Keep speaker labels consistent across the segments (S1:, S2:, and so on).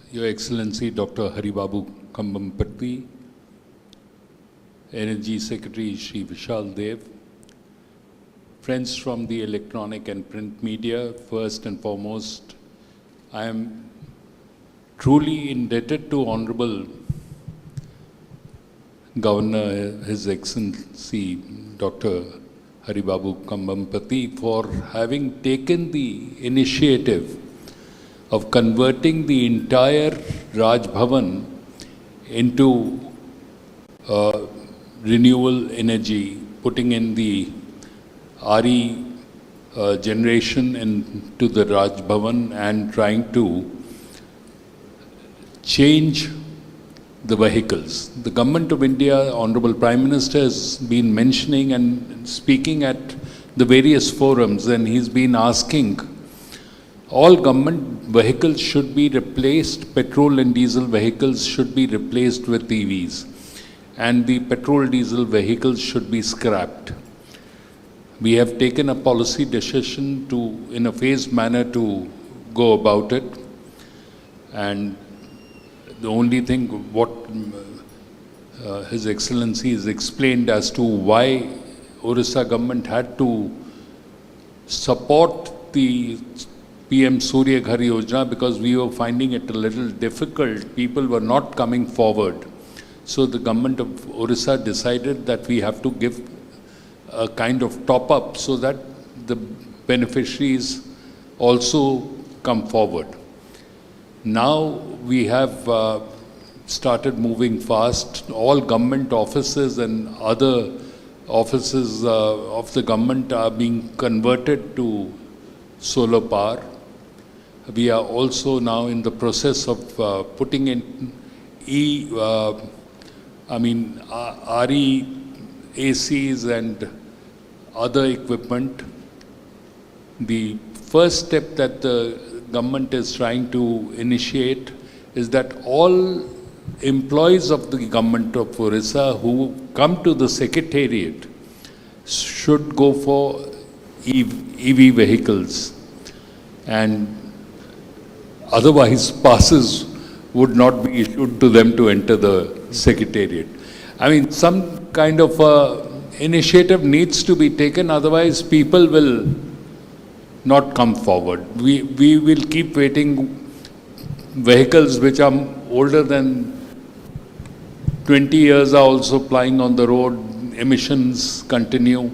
S1: Your Excellency Dr. Haribabu Kambampati, Energy Secretary Shri Vishal Dev, friends from the electronic and print media, first and foremost, I am truly indebted to Honorable Governor, His Excellency Dr. Haribabu Kambampati for having taken the initiative of converting the entire Raj Bhavan into renewable energy, putting in the RE generation into the Raj Bhavan and trying to change the vehicles. The Government of India, Honorable Prime Minister has been mentioning and speaking at the various forums, and he's been asking all government vehicles should be replaced, petrol and diesel vehicles should be replaced with EVs, and the petrol diesel vehicles should be scrapped. We have taken a policy decision to, in a phased manner, to go about it, and the only thing what His Excellency has explained as to why Orissa government had to support the PM Surya Ghar Yojana, because we were finding it a little difficult. People were not coming forward. So the government of Orissa decided that we have to give a kind of top-up so that the beneficiaries also come forward. Now we have started moving fast. All government offices and other offices of the government are being converted to solar power. We are also now in the process of putting in RE ACs and other equipment. The first step that the government is trying to initiate is that all employees of the government of Orissa who come to the secretariat should go for EV vehicles, and otherwise passes would not be issued to them to enter the secretariat. I mean, some kind of initiative needs to be taken, otherwise people will not come forward. We will keep waiting. Vehicles which are older than 20 years are also plying on the road. Emissions continue.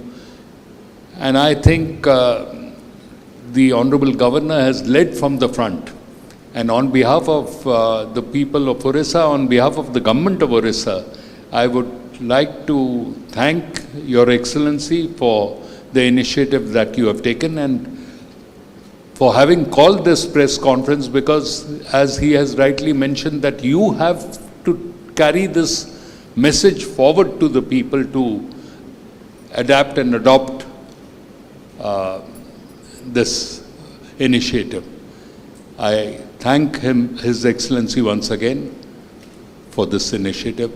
S1: And I think the Honorable Governor has led from the front. And on behalf of the people of Orissa, on behalf of the government of Orissa, I would like to thank Your Excellency for the initiative that you have taken and for having called this press conference, because as he has rightly mentioned that you have to carry this message forward to the people to adapt and adopt this initiative. I thank him, His Excellency, once again for this initiative.